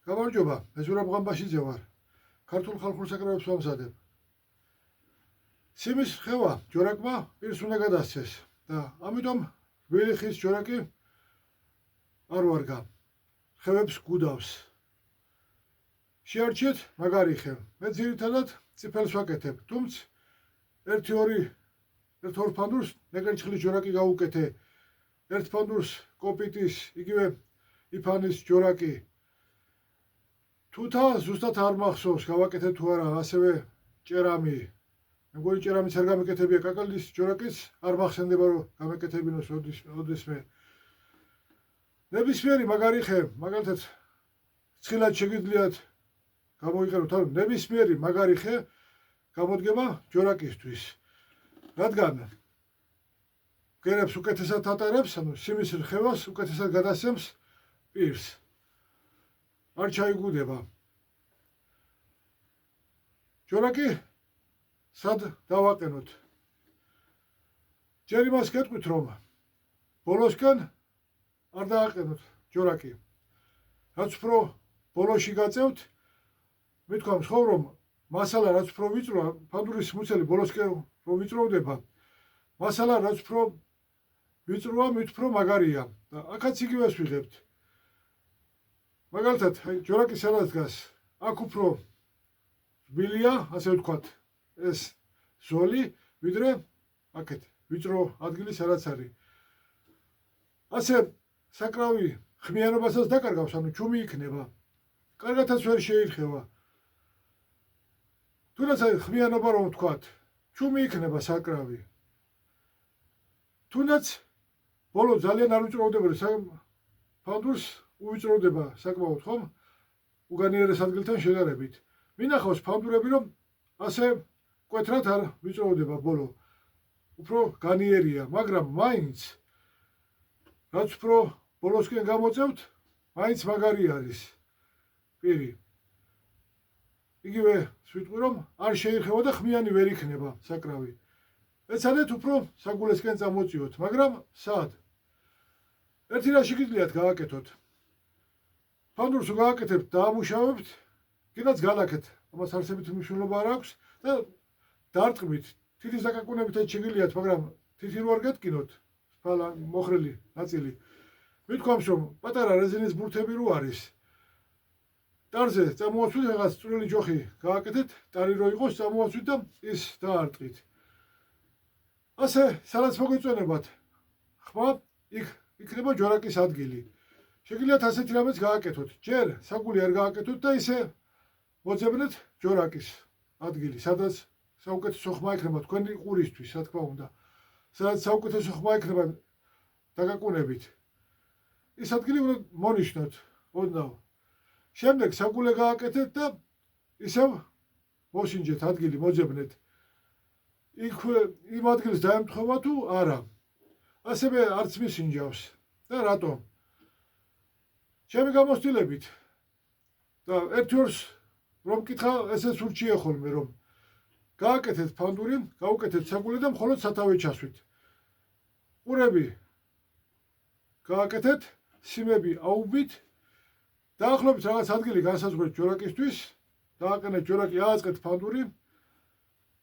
გამარჯობა, მე ზურაბ ღამბაშიძე ვარ. ქართულ ხალხურ საკრავებს ვამზადებ. სიმის ხევა ჯორაკმა პირს უნდა გადასცეს და ამიტომ რბილი ხის ჯორაკი არ ვარგა. ხევებს გუდავს. შეარჩიეთ მაგარი ხე. მე ძირითადად წიფელს ვაკეთებ, თუმცა ერთ ორ ფანდურს ნეკერჩხლის ჯორაკი გავუკეთე. ერთ ფანდურს კოპიტის, იგივე იფანის ჯორაკი. თუთა ზუსტად არ მახსოვს გავაკეთე თუ არა, ასევე ჭერამი. მეგონი ჭერამიც არ გამეკეთებია კაკალდის ჯორაკიც არ მახსენდება რომ გამეკეთებინოს ოდესმე. ნებისმიერი მაგარი ხე, მაგალითად ცხილად შეგიძლიათ გამოიყენოთ, ანუ ნებისმიერი მაგარი ხე გამოდგება ჯორაკისთვის. რადგან გერებს უკეთესად ატარებს, ანუ სიმის რხევას უკეთესად გადასცემს პირს. არ ჩაიგუდება. ჯორაკი სად დავაყენოთ? ჯერ იმას გეტყვით, რომ ბოლოსკენ არ დააყენოთ ჯორაკი. რაც უფრო ბოლოში გაწევთ, მithქვამს ხო, რომ მასალა რაც უფრო ვიწროა, ფანდურის მუცელი ბოლოსკენ რომ ვიწროვდება, მასალა რაც უფრო ვიწროა, მით უფრო მაგარია. და აქაც იგივეს ვიღებთ. მაგალითად, ჯორაკი სადაც დგას, აქ უფრო რბილია, ასე ვთქვათ, ეს ზოლი, ვიდრე აქეთ, ვიწრო ადგილი სადაც არის. ასე საკრავი ხმიანობასაც დაკარგავს, ანუ ჩუმი იქნება. კარგათაც ვერ შეირხევა. თუნდაც ხმიანობა რომ ვთქვათ, ჩუმი იქნება საკრავი. თუნდაც ბოლო ძალიან არ ვიწროვდება, ფანდურს უვიწროვდება საკმაოდ, ხომ? უგანიერეს ადგილთან შედარებით. მინახავს ფანდურები, რომ ასე მკვეთრად არ ვიწროვდება ბოლო. უფრო განიერია, მაგრამ მაინც რაც უფრო ბოლოსკენ გამოწევთ, მაინც მაგარი არის პირი. იგივე ვიტყვი, რომ არ შეირხევა და ხმიანი ვერ იქნება საკრავი. ეცადეთ უფრო საგულესკენ წამოწიოთ, მაგრამ სად? ერთი რა შეგიძლიათ გააკეთოთ. ფანდურს გააკეთებთ და ამუშავებთ, კიდაც განაკეთ, ამას არსებით მნიშვნელობა არ აქვს და დარტყმით, თითის დაკაკუნებით შეგიძლიათ, მაგრამ თითი რო არ გეტკინოთ, სფალა მოხრილი ნაწილი. მithქვამს, რომ პატარა რეზინის ბურთები რო არის. ტარზე წამოაცვით, რაღაც წვრილი ჯოხი გააკეთეთ, ტარი რო იყოს, წამოაცვით და ის დაარტყით. ასე, სადაც მოგეწონებათ ხმა, იქ იქნება ჯორაკის ადგილი. შეგიძლიათ ასეთი რამეც გააკეთოთ. ჯერ საგული არ გააკეთოთ და ისე მოძებნეთ ჯორაკის ადგილი, სადაც საუკეთესო ხმა იქნება თქვენი ყურისთვის, რა თქმა უნდა. სადაც საუკეთესო ხმა იქნება დაკაკუნებით. ის ადგილი უნდა მონიშნოთ, ოდნავ. შემდეგ საგულე გააკეთეთ და ისევ მოსინჯეთ ადგილი, მოძებნეთ. იქ იმ ადგილს დაემთხვევა თუ არა. ასევე არც მისინჯავს. და რატომ? ჩემი გამოცდილებით და ერთ ორს რომ მკითხა, ესეც ურჩია ხოლმე, რომ გააკეთეთ ფანდური, გაუკეთეთ საგული და მხოლოდ სათავე ჩასვით. ყურები გააკეთეთ, სიმები აუბით, დაახლოებით რაღაც ადგილი განსაზღვრეთ ჯორაკისთვის, დააყენეთ ჯორაკი, ააწყეთ ფანდური,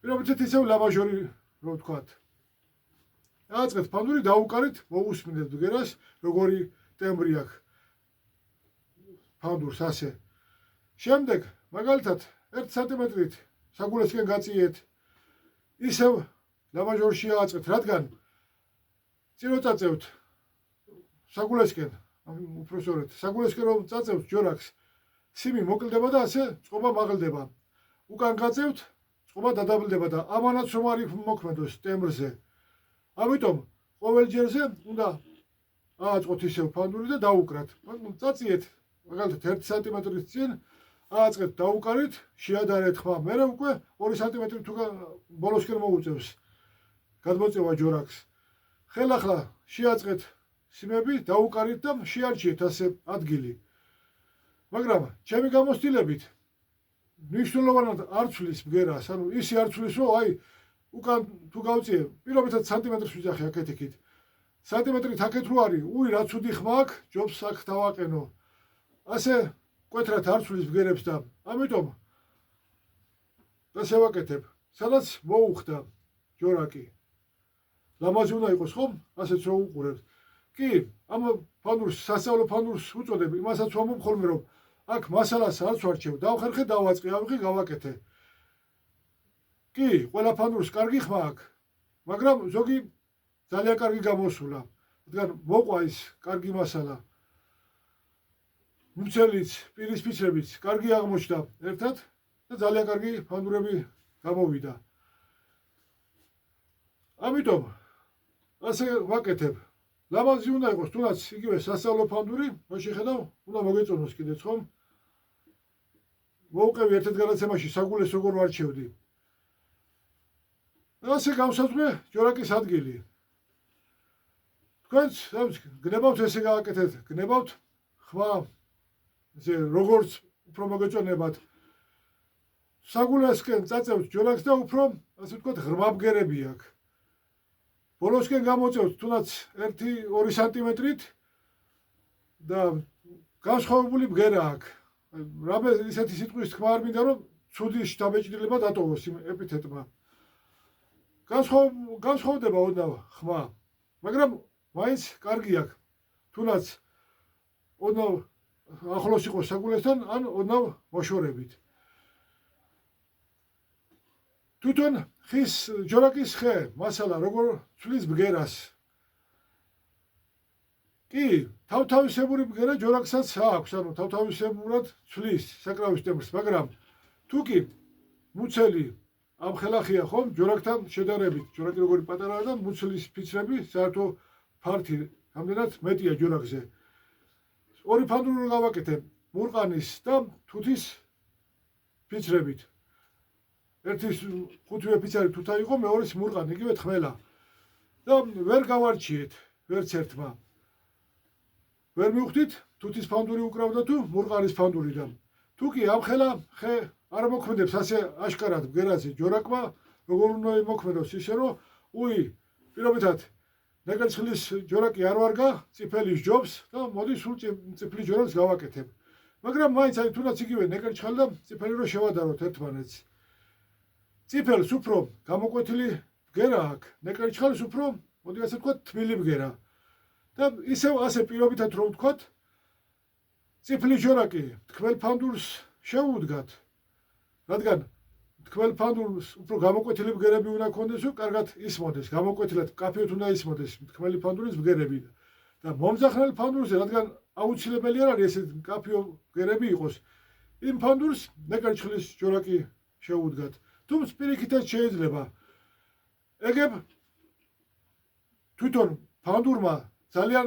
პირობითად ისევ ლამაჟორი, რომ ვთქვათ. ააწყეთ ფანდური, დაუკარით, მოусმინეთ ბგერას, როგორი ტემბრი აქვს ფანდურს ასე. შემდეგ, მაგალითად, 1 სანტიმეტრით საგულესკენ გაწიეთ, ისევ ლამაჟორში ააწყეთ, რადგან წირო წაწევთ საგულესკენ, უფრო სწორედ, საგულესკენ რომ წაწევთ ჯორაკს, სიმი მოკლდება და ასე წყობა მაღლდება. უკან გაწევთ, წყობა დადაბლდება და ამანაც რომ არ მოქმედოს ტემბრზე. ამიტომ ყოველ ჯერზე უნდა ააწყოთ ისევ ფანდური და დაუკრათ. წაწიეთ, მაგალითად 1 სანტიმეტრის წინ ააწყეთ, დაუკარით, შეადარეთ ხმა, მერე უკვე 2 სანტიმეტრი თუ ბოლოსკენ მოუწევს გადმოწევა ჯორაკს. ხელახლა შეაწყეთ სიმები, დაუკარით და შეარჩიეთ ასე ადგილი. მაგრამ ჩემი გამოცდილებით მნიშვნელოვნად არ ცვლის ბგერას, ანუ ისი არ ცვლის, რომ აი უკან თუ გავწიე, პირობითად სანტიმეტრს ვიძახი აქეთ იქით. სანტიმეტრით აქეთ რო არის, უი რა ცუდი ხმა აქვს, ჯობს აქ დავაყენო. ასე კვეთრად არ ცვლის ბგერებს და ამიტომ ასე ვაკეთებ. სადაც მოუხდა ჯორაკი. ლამაზი უნდა იყოს ხომ? ასეც რო უყურებთ. კი, ამ ფანურს, სასწავლო ფანურს უწოდებ, იმასაც ვამბობ ხოლმე რომ აქ მასალას არ ვარჩევ, დავხერხე, დავაწყე, ავიღე, გავაკეთე. კი, ყველა ფანურს კარგი ხმა აქვს, მაგრამ ზოგი ძალიან კარგი გამოსულა. რადგან მოყვა ის კარგი მასალა. მუცელიც, პირისფიცრებიც კარგი აღმოჩნდა ერთად და ძალიან კარგი ფანურები გამოვიდა. ამიტომ ასე ვაკეთებ. ლამაზი უნდა იყოს, თუნდაც იგივე სასწავლო ფანდური, მაშინ ხედავ, უნდა მოგეწონოს კიდეც ხომ? მოვუყევი ერთ-ერთ განაცემაში საგულეს როგორ ვარჩევდი. ასე გავსაძღვე ჯორაკის ადგილი. თქვენც გნებავთ ესე გააკეთეთ, გნებავთ ხმა ესე როგორც უფრო მოგეწონებათ. საგულესკენ წაწევთ ჯორაკს და უფრო ასე ვთქვათ ღრმა ბგერები აქვს. ბოლოსკენ გამოწევთ თუნდაც 1-2 სანტიმეტრით და განსხვავებული ბგერა აქვს. რამე ისეთი სიტყვის თქმა არ მინდა რომ ცუდი შთაბეჭდილება დატოვოს იმ ეპითეტმა. განსხვავდება უნდა ხმა, მაგრამ მაინც კარგი აქვს. თუნდაც უნდა ახლოს იყოს საგულესთან ან უნდა მოშორებით. თვითონ ხის ჯორაკის ხე მასალა როგორ ცვლის ბგერას. კი, თავთავისებური ბგერა ჯორაკსაც აქვს, ანუ თავთავისებურად ცვლის საკრავის ტემპს, მაგრამ თუ კი მუცელი ამ ხელახია ხომ ჯორაკთან შედარებით, ჯორაკი როგორი პატარაა და მუცლის ფიცრები საერთო ფართი რამდენად მეტია ჯორაკზე. ორი ფანდური გავაკეთე, მურყანის და თუთის ფიცრებით. ერთის 5-ვე ფიცარი თუთა იყო, მეორის მურყანი, იგივე თხმელა. და ვერ გავარჩიეთ ვერც ერთმა. ვერ მივხვდით თუთის ფანდური უკრავდა თუ მურყანის ფანდური და თუ კი ამ ხელა ხე არ მოქმედებს ასე აშკარად ბგერაზე ჯორაკმა, როგორ უნდა მოქმედოს ისე რომ უი, პირობითად ნეკერჩხლის ჯორაკი არ ვარგა, წიფელი სჯობს და მოდი სულ წიფლის ჯორაკს გავაკეთებ. მაგრამ მაინც აი თუნდაც იგივე ნეკერჩხალი და წიფელი რო შევადაროთ ერთმანეთს. წიფელს უფრო გამოკვეთილი ბგერა აქვს, ნეკერჩხალს უფრო, მოდი ასე ვთქვათ, თბილი ბგერა. და ისევ ასე პირობითად რომ ვთქვათ, წიფლის ჯორაკი თქმელ ფანდურს შეუდგათ. რადგან თქმელ ფანდურს უფრო გამოკვეთილი ბგერები უნდა ქონდეს, რომ კარგად ისმოდეს, გამოკვეთილად კაფეოთ უნდა ისმოდეს თქმელი ფანდურის ბგერები. და მომძახნელ ფანდურზე, რადგან აუცილებელი არ არის ესე კაფეო ბგერები იყოს, იმ ფანდურს ნეკერჩხლის ჯორაკი შეუდგათ. თუმცა პირიქითაც შეიძლება. ეგებ თვითონ ფანდურმა ძალიან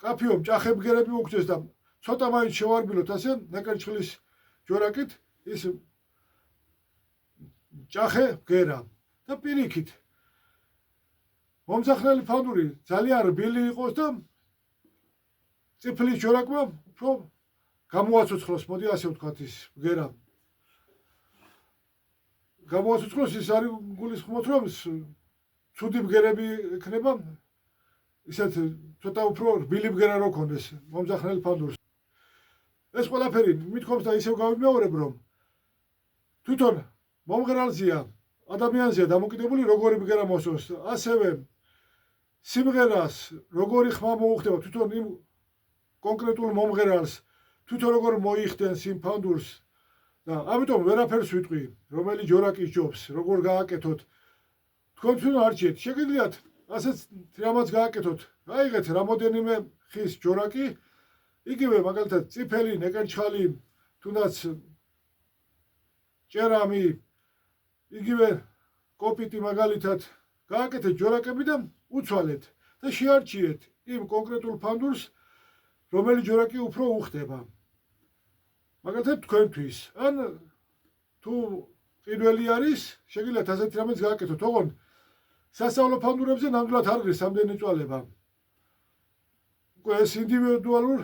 კაფეო მჭახე ბგერები მოგწეს და ცოტა მაინც შევარბილოთ ასე ნეკერჩხლის ჯორაკით ის ჭახე ბგერა და პირიქით მომძახნელი ფანდური ძალიან რბილი იყოს და წიფლის ჯორაკმა უფრო გამოაცოცხლოს, მოდი ასე ვთქვათ ის ბგერა. გამოაცოცხლოს ის არის გულისხმობთ რომ ცუდი ბგერები ექნება ისეთ ცოტა უფრო რბილი ბგერა რო ქონდეს მომძახნელ ფანდურს. ეს ყველაფერი მithkoms და ისევ გავიმეორებ რომ თვითონ მომღერალზეა, ადამიანზეა დამოკიდებული როგორი ბგერა მოსწონს. ასევე სიმღერას როგორი ხმა მოუხდება თვითონ იმ კონკრეტულ მომღერალს, თვითონ როგორ მოიხდენს იმ ფანდურს და ამიტომ ვერაფერს ვიტყვი, რომელი ჯორაკი სჯობს, როგორ გააკეთოთ. თქვენ თვითონ არჩიეთ, შეგიძლიათ ასეც რამაც გააკეთოთ. გაიღეთ რამოდენიმე ხის ჯორაკი, იგივე მაგალითად წიფელი, ნეკერჩხალი, თუნდაც ჭერამი, იგივე კოპიტი მაგალითად გააკეთეთ ჯორაკები და უცვალეთ და შეარჩიეთ იმ კონკრეტულ ფანდურს, რომელი ჯორაკი უფრო უხდება. მაგალითად თქვენთვის, ან თუ ყიდველი არის, შეგიძლიათ ასეთ რამეს გააკეთოთ. ოღონდ სასწავლო ფანდურებზე ნამდვილად არ არის ამდენი წვალება. უკვე ეს ინდივიდუალურ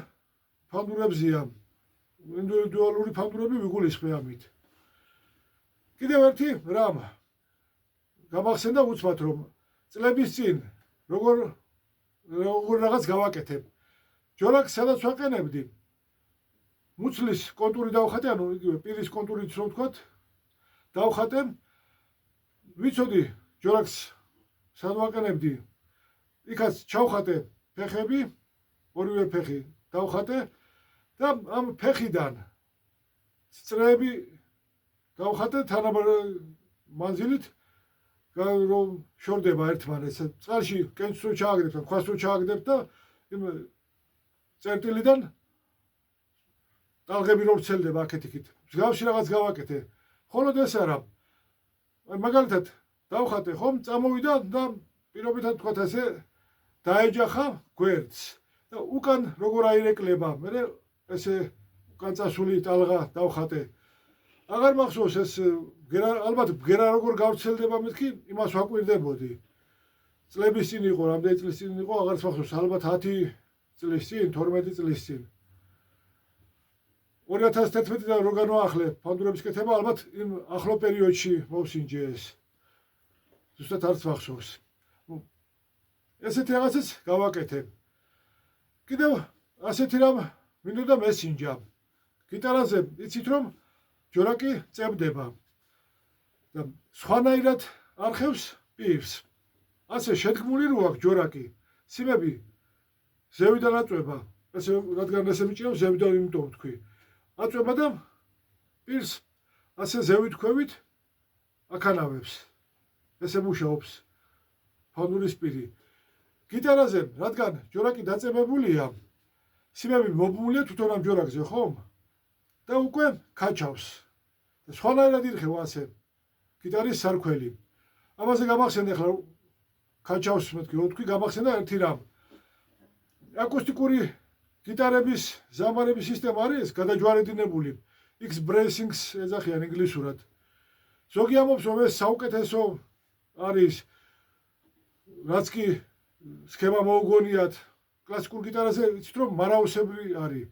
ფანდურებზეა. ინდივიდუალური ფანდურები ვიგულისხმე ამით. კიდევ ერთი რამ გამახსენდა უცბად რომ წლების წინ როგორ რაღაც გავაკეთებ. ჯორაკს სადაც ვაყენებდი, მუცლის კონტური დავხატე, ანუ იგივე პირის კონტურით რომ ვთქვათ, დავხატე, ვიცოდი ჯორაკს სად ვაყენებდი, იქაც ჩავხატე ფეხები, ორივე ფეხი დავხატე და ამ ფეხიდან წრეები დავხატე თანაბარ მანძილით, რომ შორდება ერთმანეთს. წყალში კენჭს რო ჩააგდებთ, ქვას რო ჩააგდებთ და იმ წერტილიდან ტალღები რო ვრცელდება აქეთ-იქით. მსგავსი რაღაც გავაკეთე. მხოლოდ ეს არა. მაგალითად დავხატე ხომ, წამოვიდა და პირობითად თქვათ ასე დაეჯახა გვერდს და უკან როგორ აირეკლება, მე ესე უკან წასული ტალღა დავხატე. აღარ მახსოვს ეს ალბათ ბგერა როგორ გავრცელდება მეთქი, იმას ვაკვირდებოდი. წლების წინ იყო, რამდენი წლის წინ იყო, აღარც მახსოვს, ალბათ 10 წლის წინ, 12 წლის წინ. 2011-დან რო განვაახლე ფანდურების კეთება, ალბათ იმ ახლო პერიოდში მოვსინჯე ეს. ზუსტად არც მახსოვს. ესეთი რაღაცაც გავაკეთე. კიდევ ასეთი რამ მინდოდა მესინჯა. გიტარაზე იცით რომ ჯორაკი წებდება და სხვანაირად არხევს პირს. ასე შედგმული რო აქვს ჯორაკი, სიმები ზევიდან აწვება, ესე რადგან ესე მიჭირავს ზევიდან იმიტომ ვთქვი. აწვება და პირს ასე ზევით ქვევით აკანავებს. ესე მუშაობს ფანურის პირი. გიტარაზე, რადგან ჯორაკი დაწებებულია, სიმები მობმულია თვითონ ამ ჯორაკზე, ხომ? და უკვე ქაჩავს. სხვანაირად ირხევ ასე გიტარის სარქველი. ამაზე გამახსენე ახლა ქაჩავს მეთქი, რო თქვი გამახსენდა ერთი რამ. აკუსტიკური გიტარების ზამარების სისტემა არის გადაჯვარედინებული. X bracings ეძახიან ინგლისურად. ზოგი ამბობს, რომ ეს საუკეთესო არის, რაც კი სქემა მოუგონიათ. კლასიკურ გიტარაზე იცით რომ მარაოსებრი არის.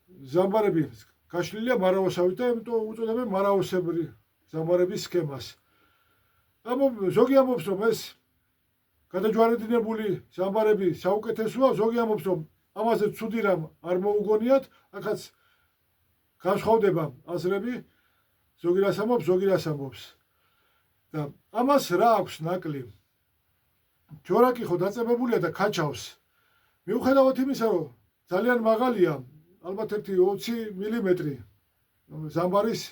ზამბარები გაშლილია მარაოსავით და იმიტომ უწოდებენ მარაოსებრი ზამბარების სქემას. ზოგი ამბობს, რომ ეს გადაჯვარედინებული ზამბარები საუკეთესოა, ზოგი ამბობს, რომ ამაზე ცუდი რამ არ მოუგონიათ, აქაც განსხვავდება აზრები, ზოგი რას ამბობს, ზოგი რას ამბობს. და ამას რა აქვს ნაკლი? ჯორაკი ხო დაწებებულია და ქაჩავს. მიუხედავად იმისა, რომ ძალიან მაღალია, ალბათ 20 მილიმეტრი ზამბარის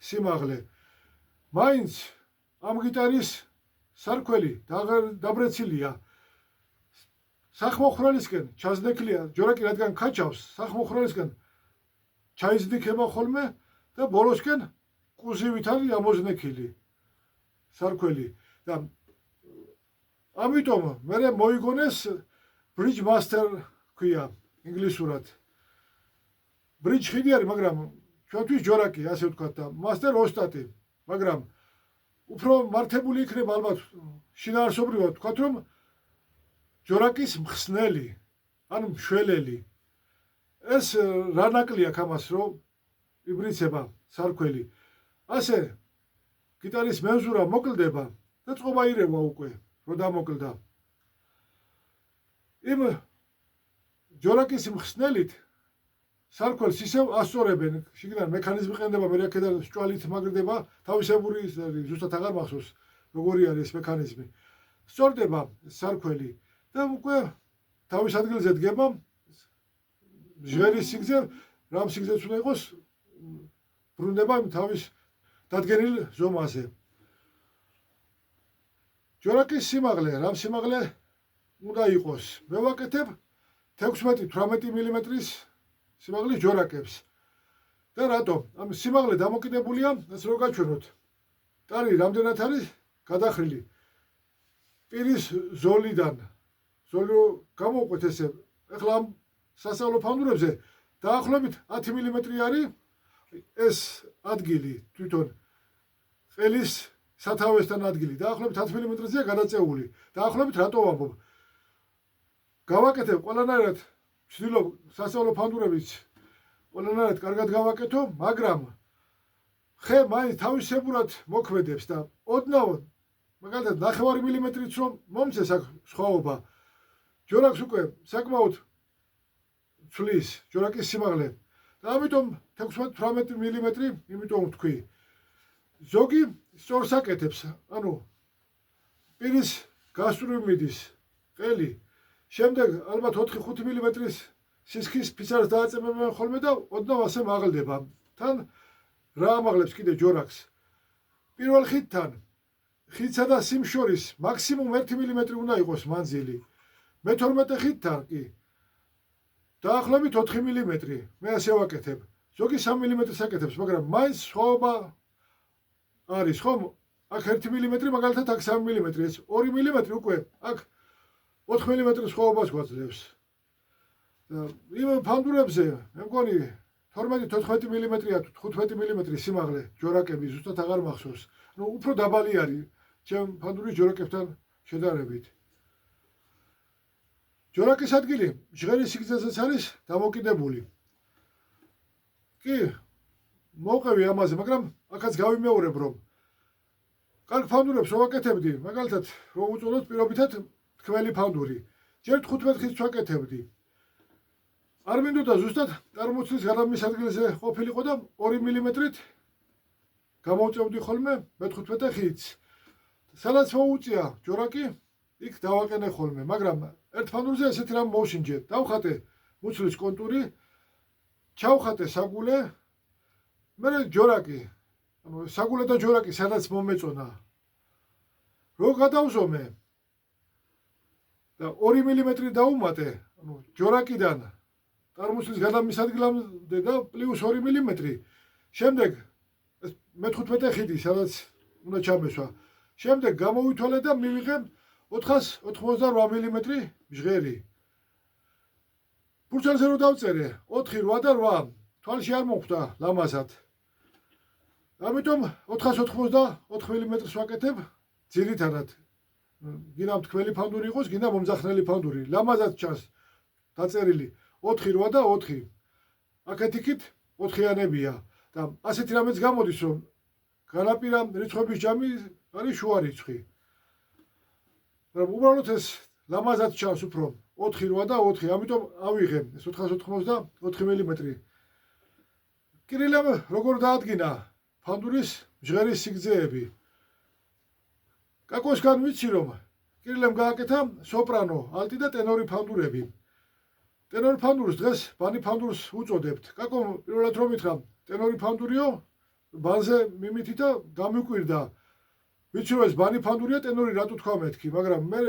სიმაღლე. მაინც ამ გიტარის სარქველი დაბრეცილია. სახმოხრალისკენ ჩაზნექლია, ჯორაკი რადგან ქაჩავს, სახმოხრალისკენ ჩაიზნიქება ხოლმე და ბოლოსკენ კუზივით არის ამოზნექილი სარქველი. და ამიტომ მე მოიგონეს Bridge Master ქვია ინგლისურად. Bridge ხიდი არის, მაგრამ ჩვენთვის ჯორაკი, ასე ვთქვათ და Master ოსტატი, მაგრამ უფრო მართებული იქნება ალბათ შინაარსობრივად ვთქვათ, რომ ჯორაკის მხსნელი, ან მშველელი. ეს რა ნაკლი აქვს ამას, რომ იბრიცება სარქველი. ასე გიტარის მენზურა მოკლდება და წყობა ირევა უკვე, რო დამოკლდა. იმ ჯორაკის მხსნელით სარქველს ისევ ასწორებენ, შიგნიდან მექანიზმი ყენდება, მე აქედან სჭვალით მაგრდება, თავისებური ზუსტად აღარ მახსოვს როგორი არის ეს მექანიზმი. სწორდება სარქველი და უკვე თავის ადგილზე დგება ჟღერის სიგრძე, რამ სიგრძეც უნდა იყოს, ბრუნდება თავის დადგენილ ზომაზე. ჯორაკის სიმაღლე, რამ სიმაღლე უნდა იყოს? მე ვაკეთებ 16-18 მილიმეტრის სიმაღლის ჯორაკებს. და რატომ? ამ სიმაღლე დამოკიდებულია, ეს რო გაჩვენოთ. ტარი რამდენად არის გადახრილი პირის ზოლიდან. ზოლი რო გამოვყვეთ ესე, ეხლა ამ სასწავლო ფანურებზე დაახლოებით 10 მილიმეტრი არის ეს ადგილი თვითონ ყელის სათავესთან ადგილი. დაახლოებით 10 მილიმეტრზეა გადაწეული. დაახლოებით რატო ვამბობ? გავაკეთებ ყველანაირად, ვცდილობ სასწავლო ფანურებიც ყველანაირად კარგად გავაკეთო, მაგრამ ხე მაინც თავისებურად მოქმედებს და ოდნავ მაგალითად 9 მილიმეტრიც რომ მომცეს აქ სხვაობა. ჯორაკს უკვე საკმაოდ ცვლის ჯორაკის სიმაღლე და ამიტომ 16-18 მილიმეტრი, იმიტომ ვთქვი. ზოგი სწორს აკეთებს, ანუ პირის გასწვრივ მიდის ყელი, შემდეგ ალბათ 4-5 მილიმეტრის სისქის ფიცარს დააწებებენ ხოლმე და ოდნავ ასე მაღლდება. თან რა ამაღლებს კიდე ჯორაკს? პირველ ხიდთან ხიდსა და სიმს შორის მაქსიმუმ 1 მილიმეტრი უნდა იყოს მანძილი. მე-12 ხიდთან კი დაახლოებით 4 მილიმეტრი. მე ასე ვაკეთებ. ზოგი 3 მილიმეტრს აკეთებს, მაგრამ მაინც სხვაობა არის, ხომ? აქ 1 მილიმეტრი, მაგალითად აქ 3 მილიმეტრი, ეს 2 მილიმეტრი უკვე აქ 4 მილიმეტრის სხვაობას გვაძლევს. იმ ფანდურებზე, მე მგონი 12-14 მილიმეტრია თუ 15 მილიმეტრი სიმაღლე ჯორაკები ზუსტად აღარ მახსოვს. ნუ უფრო დაბალი არის ჩემ ფანდურის ჯორაკებთან შედარებით. ჯორაკის ადგილი ჟღერის სიგრძეზეც არის დამოკიდებული. კი, მოვყევი ამაზე, მაგრამ აქაც გავიმეორებ, რომ კარგ ფანდურებს რო ვაკეთებდი, მაგალითად, რო უწოდოთ პირობითად თქმელი ფანდური. ჯერ 15 ხიდს ვაკეთებდი. არ მინდოდა ზუსტად წარმოცლის გადამის ადგილზე ყოფილიყო და 2 მილიმეტრით გამოვწევდი ხოლმე მე-15 ხიდს. სადაც მოუწია ჯორაკი, იქ დავაყენე ხოლმე, მაგრამ ერთ ფანდურზე ესეთი რამ მოვშინჯე. დავხატე მუცლის კონტური, ჩავხატე საგულე, მე ჯორაკი, ანუ საგულე და ჯორაკი სადაც მომეწონა. რო გადავზომე და 2 მილიმეტრი დაუმატე, ანუ ჯორაკიდან წარმოსლის გადამის ადგილამდე და პლუს 2 მილიმეტრი. შემდეგ მე-15 ხიდი, სადაც უნდა ჩამესვა. შემდეგ გამოვითვალე და მივიღე 488 მილიმეტრი ჟღერი. ფურცელზე რო დავწერე 4, 8 და 8, თვალში არ მოხვდა ლამაზად. ამიტომ 484 მილიმეტრს ვაკეთებ ძირითადად. გინდა თქმელი ფანდური იყოს, გინდა მომძახნელი ფანდური. ლამაზად ჩანს დაწერილი 4, 8 და 4. აქეთ-იქით 4-იანებია და ასეთი რამეც გამოდის, რომ განაპირა რიცხვების ჯამი არის შუა რიცხვი. მაგრამ უბრალოდ ეს ლამაზად ჩანს უფრო 4, 8 და 4, ამიტომ ავიღე ეს 484 მილიმეტრი. კირილემ როგორ დაადგინა ფანდურის ჟღერის სიგრძეები? კაკოსგან ვიცი, რომ კირილემ გააკეთა სოპრანო, ალტი და ტენორი ფანდურები. ტენორი ფანდურს დღეს ბანი ფანდურს უწოდებთ. კაკომ პირველად რომ მითხრა, ტენორი ფანდურიო, ბანზე მიმითი და დამიკვირდა. ვიცი რომ ეს ბანი ფანდურია, ტენორი რატო თქვა მეთქი, მაგრამ მე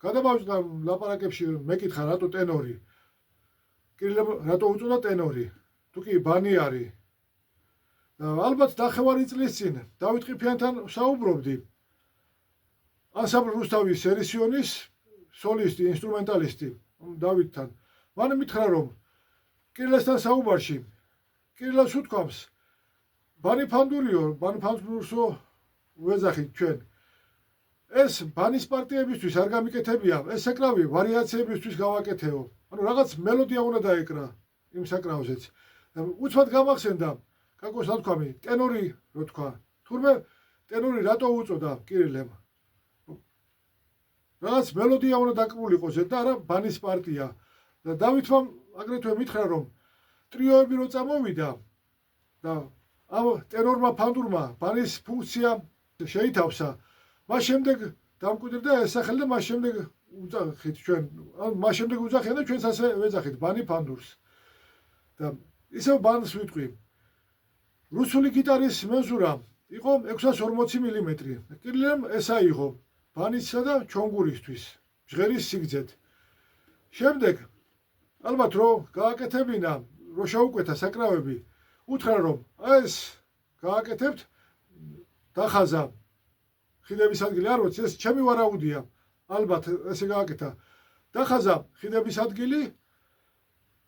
გადამავჭდა ლაპარაკებში, მეკითხა რატო ტენორი. კირილემ რატო უწოდა ტენორი? თუ კი ბანი არის. ალბათ ნახევარი წლის წინ დავით ყიფიანთან საუბრობდი. ანსამბლ რუსთავის ერისიონის სოლისტი, ინსტრუმენტალისტი დავითთან. მან მითხრა, რომ კირილესთან საუბარში კირილას უთქვამს, ბანი ფანდურიო, ბანი ფანდურსო ვეძახით ჩვენ. ეს ბანის პარტიებისთვის არ გამიკეთებია, ეს საკრავი ვარიაციებისთვის გავაკეთეო. ანუ რაღაც მელოდია უნდა დაეკრა იმ საკრავზეც. უცბად გამახსენდა კაკოს ნათქვამი, ტენორი რო თქვა. თურმე ტენორი რატო უწოდა კირილემ? რაღაც მელოდია უნდა დაკრული იყოს და არა ბანის პარტია. და დავითმა აგრეთვე მითხრა, რომ ტრიოები რო წამოვიდა და ამ ტენორმა ფანდურმა ბანის ფუნქცია შეითავსა, მას შემდეგ დამკვიდრდა ეს სახელი და მას შემდეგ უძახით ჩვენ, მას შემდეგ უძახიან და ჩვენც ასე ვეძახით ბანი ფანდურს. და ისევ ბანს ვიტყვი. რუსული გიტარის მეზურა იყო 640 მილიმეტრი. კირილემ ეს აიღო ბანისა და ჩონგურისთვის, ჟღერის სიგრძეთ. შემდეგ ალბათ რო გააკეთებინა, რო შეუკვეთა საკრავები, უთხრა რომ ეს გააკეთებთ, დახაზა ხიდების ადგილი, არ ვიცი, ეს ჩემი ვარაუდია, ალბათ ესე გააკეთა. დახაზა ხიდების ადგილი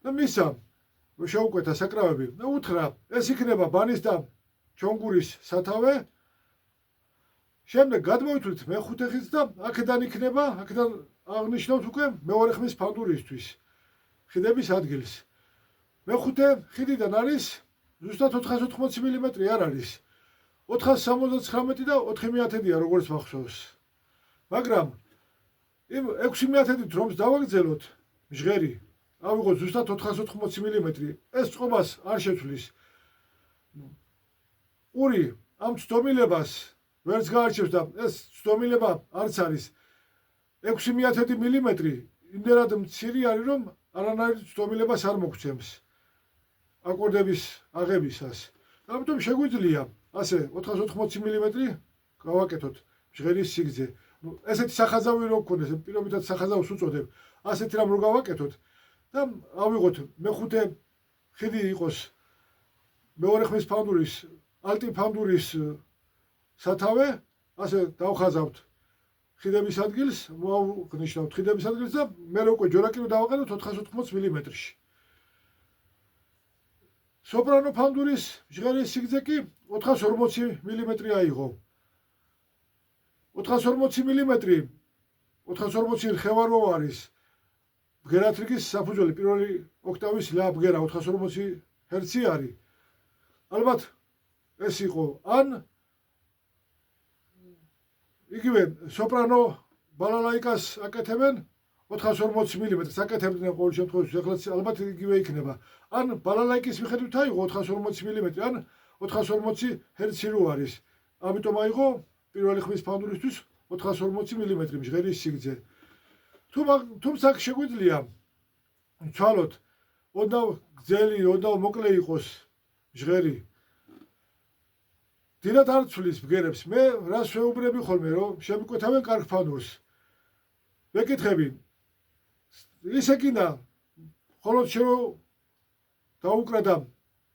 და მისა რო შეუკვეთა საკრავები და უთხრა, ეს იქნება ბანის და ჩონგურის სათავე. შემდეგ გადმოვითვლით მე-5 ხიდს და აქედან იქნება, აქედან აღნიშნავთ უკვე მეორე ხმის ფანდურისთვის ხიდების ადგილს. მე-5 ხიდიდან არის ზუსტად 480 მილიმეტრი არ არის. 479 და 4/1000-ია როგორც მახსოვს. მაგრამ იმ 6/1000-ით რომს დავაგრძელოთ ჟღერი, ავიღოთ ზუსტად 480 მილიმეტრი. ეს წყობას არ შეცვლის. ყური ამ ცდომილებას ვერც გაარჩევს და ეს ცდომილება არც არის 6/10 მილიმეტრი. იმდენად მცირე არის, რომ არანაირ ცდომილებას არ მოგცემს აკორდების აღებისას. ამიტომ შეგვიძლია ასე 480 მილიმეტრი გავაკეთოთ ჟღერის სიგრძე. ესეთი სახაზავი რო გქონდეს, პირობითად სახაზავს უწოდებ, ასეთი რამ რო გავაკეთოთ და ავიღოთ მეხუთე ხიდი იყოს მეორე ხმის ფანდურის, ალტი ფანდურის სათავე, ასე დავხაზავთ ხიდების ადგილს, მოვაღნიშნავთ ხიდების ადგილს და მე უკვე ჯორაკი რო დავაყენოთ 480 მილიმეტრში. სოპრანო ფანდურის ჟღერის სიგრძე კი 440 მილიმეტრი აიღო. 440 მილიმეტრი, 440 რხევარო არის ბგერათრიგის საფუძველი, პირველი ოქტავის ლა ბგერა 440 ჰერცი არის. ალბათ ეს იყო ან იგივე სოპრანო ბალალაიკას აკეთებენ 440 მილიმეტრს აკეთებდნენ ყოველ შემთხვევაში, ახლა ალბათ იგივე იქნება. ან ბალალაიკის მიხედვით აიღო 440 მილიმეტრი, ან 440 ჰერცი რო არის. ამიტომ აიღო პირველი ხმის ფანდურისთვის 440 მილიმეტრი ჟღერის სიგრძე. თუმცა შეგვიძლია ვცვალოთ ოდნავ გრძელი, ოდნავ მოკლე იყოს ჟღერი. დილად არ ცვლის ბგერებს. მე რას ვეუბნები ხოლმე, რომ შემიკვეთავენ კარგ ფანდურს. ვეკითხები, ისე კიდა, მხოლოდ დაუკრადა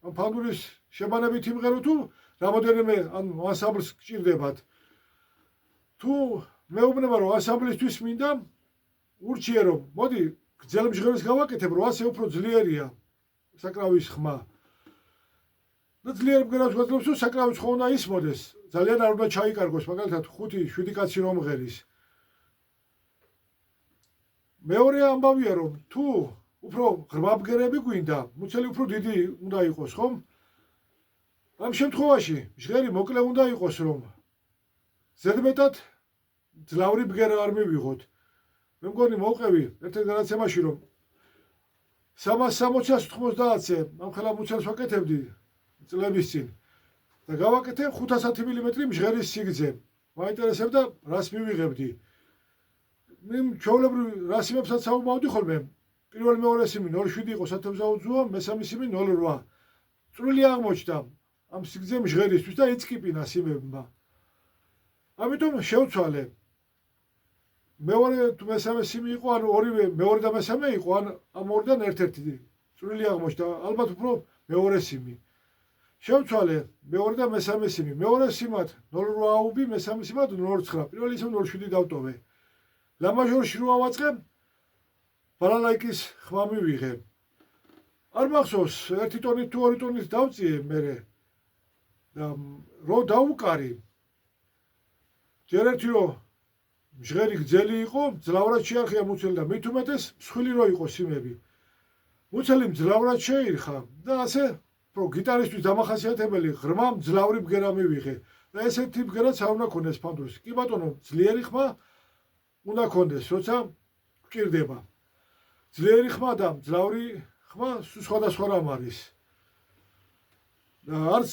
ამ ფანდურის შემანებით იმღერო თუ რამოდენიმე ან ანსამბლს გჭირდებათ. თუ მეუბნება რომ ანსამბლისთვის მინდა ურჩიე რომ მოდი გრძელ მჟღერს გავაკეთებ, რომ ასე უფრო ძლიერია საკრავის ხმა. და ძლიერ ბგერას გვაძლევს რომ საკრავის ხმა უნდა ისმოდეს. ძალიან არ უნდა ჩაიკარგოს, მაგალითად 5-7 კაცი რომ ღერის. მეორე ამბავია რომ თუ უფრო ღრმა ბგერები გვინდა, მუცელი უფრო დიდი უნდა იყოს, ხომ? ამ შემთხვევაში ჟღერი მოკლე უნდა იყოს, რომ ზედმეტად ძლავრი ბგერა არ მივიღოთ. მე მგონი მოვყევი ერთ-ერთ განაცემაში, რომ 360-90-ზე ამ ხელა მუცელს ვაკეთებდი წლების წინ და გავაკეთე 510 მილიმეტრი ჟღერის სიგრძე. მაინტერესებდა რას მივიღებდი. ჩვეულებრივ რასიმებსაც საუბავდი ხოლმე. პირველ მეორე სიმი 0.7 იყო სათევზაუძუა, მესამე სიმი 0.8. წვრილი აღმოჩნდა ამ სიგრძე ჟღერისთვის და იცკიპინა სიმებმა. ამიტომ შევცვალე. მეორე თუ მესამე სიმი იყო, ან ორივე მეორე და მესამე იყო, ან ამ ორიდან ერთ-ერთი წვრილი აღმოჩნდა, ალბათ უფრო მეორე სიმი. შევცვალე მეორე და მესამე სიმი. მეორე სიმად 0.8 აუბი, მესამე სიმად 0.9. პირველი სიმი 0.7 დავტოვე. ლა მაჟორში რო ავაწყე, ბალალაიკის ხმა მივიღე. არ მახსოვს, 1 ტონით თუ 2 ტონით დავწიე მერე. და რო დაუკარი. ჯერ ერთი რო ჟღერი გრძელი იყო, ძლავრად შეარხია მუცელი და მით უმეტეს მსხვილი რო იყო სიმები. მუცელი ძლავრად შეირხა და ასე რო გიტარისტვის დამახასიათებელი ღრმა ძლავრი ბგერა მივიღე. და ესეთი ბგერაც არ უნდა ქონდეს ფანდურს. კი ბატონო, ძლიერი ხმა უნდა ქონდეს, როცა გვჭირდება. ძლიერი ხმა და ძლავრი ხმა სხვადასხვა რამ არის. და არც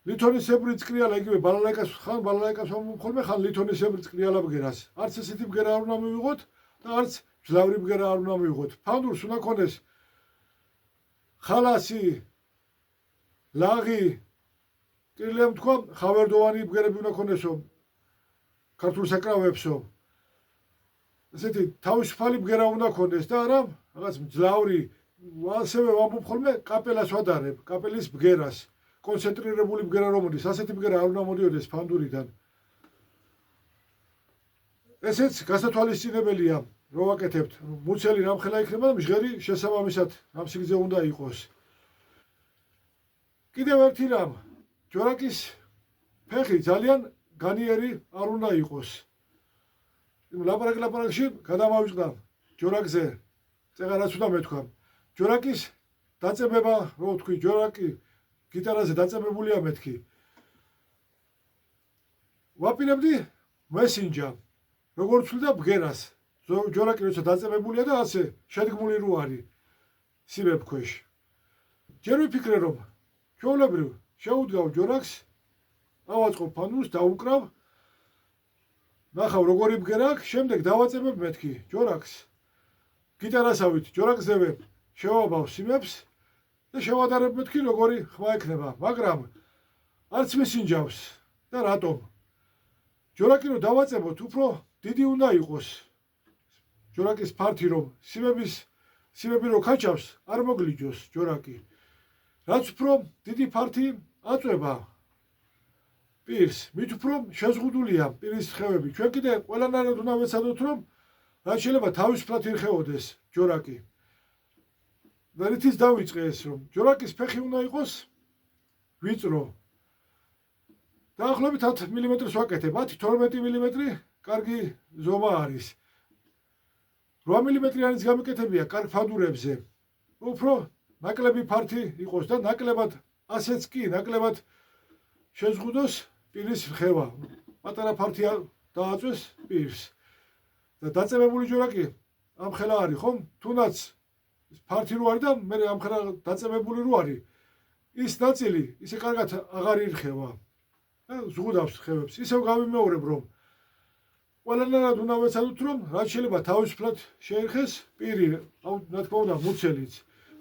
ლითონისებრი წკრიალა, იგივე ბალალაიკას ხან ბალალაიკას ხოლმე ხან ლითონისებრი წკრიალა ბგერას. არც ესეთი ბგერა არ უნდა მივიღოთ და არც ძლავრი ბგერა არ უნდა მივიღოთ. ფანდურს უნდა ქონდეს ხალასი, ლაღი, ტირლემ თქვა, ხავერდოვანი ბგერები უნდა ქონდესო ქართულ საკრავებსო. ესეთი თავისუფალი ბგერა უნდა ქონდეს და არა რაღაც ძლავრი, ასევე ვამბობ ხოლმე კაპელას ვადარებ, კაპელის ბგერას. კონცენტრირებული ბგერა რომ მოდის, ასეთი ბგერა არ უნდა მოდიოდეს ფანდურიდან. ესეც გასათვალისწინებელია, რო ვაკეთებთ. მუცელი რამხელა იქნება და ჟღერი შესაბამისად ამ სიგრძე უნდა იყოს. კიდევ ერთი რამ, ჯორაკის ფეხი ძალიან განიერი არ უნდა იყოს. ლაპარაკში გადამავიწყდა ჯორაკზე, წეღარაც უნდა მეთქვა. ჯორაკის დაწებება, რო ვთქვი, ჯორაკი გიტარაზე დაწებებულია მეთქი. ვაპირებდი მესინჯა, როგორც ვთვლიდა ბგერას. ჯორაკი როცა დაწებებულია და ასე შედგმული რო არის სიმებ ქვეშ. ჯერ ვიფიქრე რომ ჩვეულებრივ შეუდგავ ჯორაკს, ავაწყობ ფანურს, დავუკრავ, ნახავ როგორი ბგერა აქვს, შემდეგ დავაწებებ მეთქი ჯორაკს. გიტარასავით ჯორაკზევე შევაბავ სიმებს და შევადარებ მეთქი როგორი ხმა ექნება, მაგრამ არც მისინჯავს და რატომ? ჯორაკი რო დავაწებოთ, უფრო დიდი უნდა იყოს. ჯორაკის ფართი რომ სიმები რო ქაჩავს, არ მოგლიჯოს ჯორაკი. რაც უფრო დიდი ფართი აწვება პირს, მით უფრო შეზღუდულია პირის ხევები. ჩვენ კიდე ყველანაირად უნდა ვეცადოთ, რომ რაც შეიძლება თავისუფლად ირხეოდეს ჯორაკი. და რითიც დავიწყე ეს, რომ ჯორაკის ფეხი უნდა იყოს ვიწრო. დაახლოებით 10 მმ-ს ვაკეთებ, 10-12 მმ კარგი ზომა არის. 8 მმ-იანიც გამიკეთებია კარგ ფანდურებზე. უფრო ნაკლები ფართი იყოს და ნაკლებად ასეც კი, ნაკლებად შეზღუდოს პირის ხევა. პატარა ფართი დააწვეს პირს. და დაწებებული ჯორაკი ამ ხელა არის, ხომ? თუნდაც ფართი რო არის და მე ამ ხელა დაწებებული რო არის, ის ნაწილი ისე კარგად აღარ ირხევა. ზღუდავს ხევებს. ისევ გავიმეორებ, რომ ყველანაირად უნდა ვეცადოთ, რომ რაც შეიძლება თავისუფლად შეირხეს პირი, რა თქმა უნდა, მუცელიც.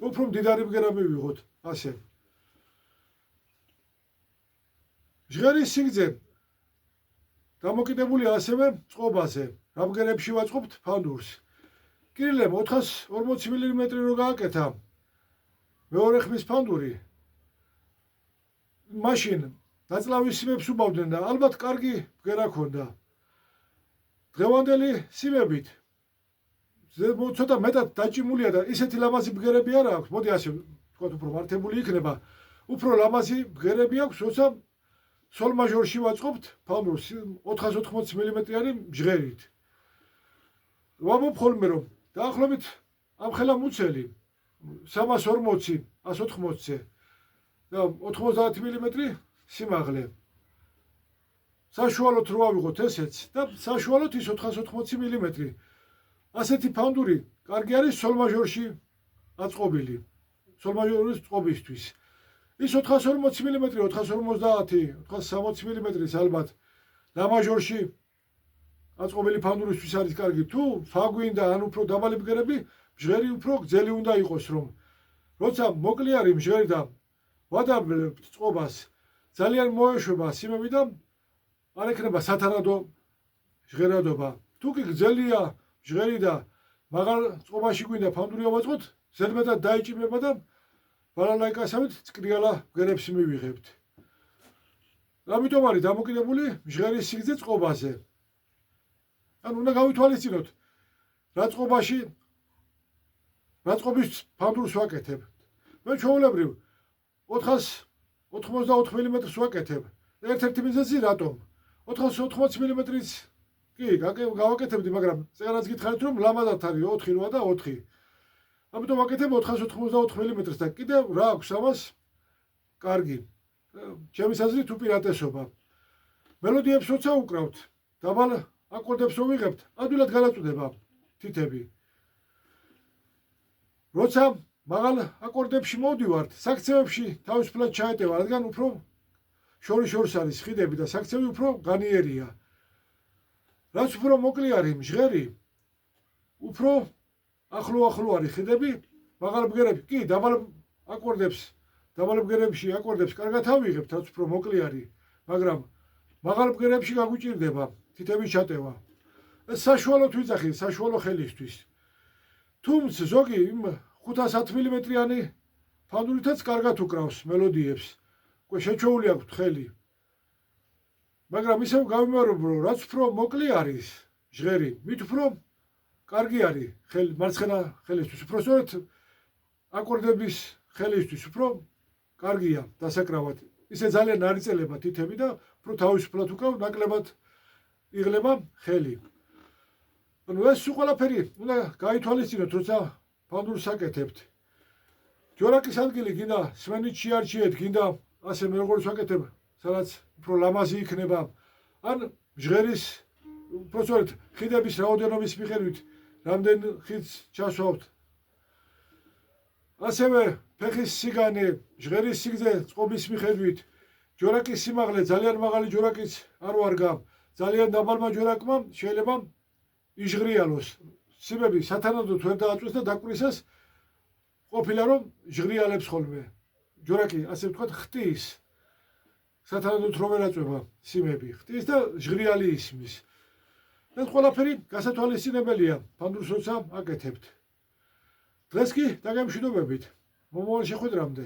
უფრო მდიდარი ბგერა მივიღოთ, ასე. ჟღერის სიგრძე დამოკიდებულია ასევე წყობაზე. რა ბგერებში ვაწყობთ ფანდურს. კირილემ 440 მმ რო გააკეთა მეორე ხმის ფანდური, მაშინ ნაწლავის სიმებს უბავდნენ და ალბათ კარგი ბგერა ქონდა. დღევანდელი სიმებით ცოტა მეტად დაჭიმულია და ისეთი ლამაზი ბგერები არ აქვს, მოდი ასე ვთქვათ, უფრო მართებული იქნება. უფრო ლამაზი ბგერები აქვს, როცა სოლ მაჟორში ვაწყობთ ფანდურს 480 მმ-იანი ჟღერით. ვამბობ ხოლმე, რომ დაახლოებით ამ ხელა მუცელი 340, 180-ზე და 90 მმ სიმაღლე. საშუალოდ რო ავიღოთ ესეც და საშუალოდ ის 480 მმ. ასეთი ფანდური კარგი არის სოლ მაჟორში აწყობილი. სოლ მაჟორის წყობისთვის. ის 440 მმ, 450, 460 მმ-ის ალბათ ლა მაჟორში აწყობილი ფანდურისთვის არის კარგი. თუ ფაგვინდა ან უფრო დაბალი ბგერები, ჟღერი უფრო გრძელი უნდა იყოს, რომ როცა მოკლე არის ჟღერი და ვადაბლებთ წყობას, ძალიან მოეშვება სიმები და არ ექნება სათანადო ჟღერადობა. თუ კი გრძელია ჟღერი და მაღალ წყობაში გვინდა ფანდური ავაწყოთ, ზედმეტად დაიჭიმება და ბალალაიკასავით წკრიალა ბგერებს მივიღებთ. ამიტომ არის დამოკიდებული ჟღერის სიგრძე წყობაზე. ან უნდა გავითვალისწინოთ, რა წყობის ფანდურს ვაკეთებ. მე ჩვეულებრივ 484 მმ-ს ვაკეთებ. ერთ-ერთი მიზეზი რატომ? 480 მმ-იც კი გავაკეთებდი, მაგრამ წერაც გითხარით, რომ ლამაზად არის 4-8 და 4. ამიტომ ვაკეთებ 484 მმ-ს და კიდევ რა აქვს ამას? კარგი. ჩემი აზრით უპირატესობა. მელოდიებს როცა უკრავთ, დაბალ აკორდებს რო ვიღებთ, ადვილად განაწყვეტება თითები. როცა მაღალ აკორდებში მოვდივართ, საქცევებში თავისუფლად ჩაეტევა, რადგან უფრო შორის არის ხიდები და საქცევი უფრო განიერია. რაც უფრო მოკლე არის ჟღერი, უფრო ახლო არის ხიდები, მაღალ ბგერები კი დაბალ ბგერებში აკორდებს კარგად ავიღებთ, რაც უფრო მოკლე არის, მაგრამ მაღალ ბგერებში გაგვიჭირდება თითების ჩატევა. ეს საშუალოდ ვიძახი, საშუალო ხელისთვის. თუმცა ზოგი 510 მმ-იანი ფანდურითაც კარგად უკრავს მელოდიებს. შეჩეული აქვს ხელი. მაგრამ ისევ გავიმეორებ, რომ რაც უფრო მოკლე არის ჟღერი, მით უფრო კარგი არის მარცხენა ხელისთვის. უფრო სწორედ აკორდების ხელისთვის უფრო კარგია დასაკრავად. ისე ძალიან არ იწელება თითები და უფრო თავისუფლად უკრავ, ნაკლებად იღლება ხელი. ანუ ეს ყველაფერი უნდა გაითვალისწინოთ, როცა ფანდურს აკეთებთ. ჯორაკის ადგილი გინდა სვენით შეარჩიეთ, გინდა ასე მე როგორც ვაკეთებ, სადაც უფრო ლამაზი იქნება, ან ჟღერის უფრო სწორედ ხიდების რაოდენობის მიხედვით რამდენ ხიდს ჩასვავთ. ასევე ფეხის სიგანე, ჟღერის სიგრძე წყობის მიხედვით, ჯორაკის სიმაღლე, ძალიან მაღალი ჯორაკიც არ ვარგა, ძალიან დაბალმა ჯორაკმა შეიძლება იჟღრიალოს. სიმები სათანადოდ ვერ დააწვეს და დაკვირისას ყოფილა რომ ჟღრიალებს ხოლმე. ჯორაკი ასე ვთქვათ ხტის. სათანადოდ რომ ვერ აწვება სიმები, ხტის და ჟღრიალი ისმის. ეს ყველაფერი გასათვალისწინებელია ფანდურს როცა აკეთებთ. დღეს კი დაგემშვიდობებით. მომავალ შეხვედრამდე.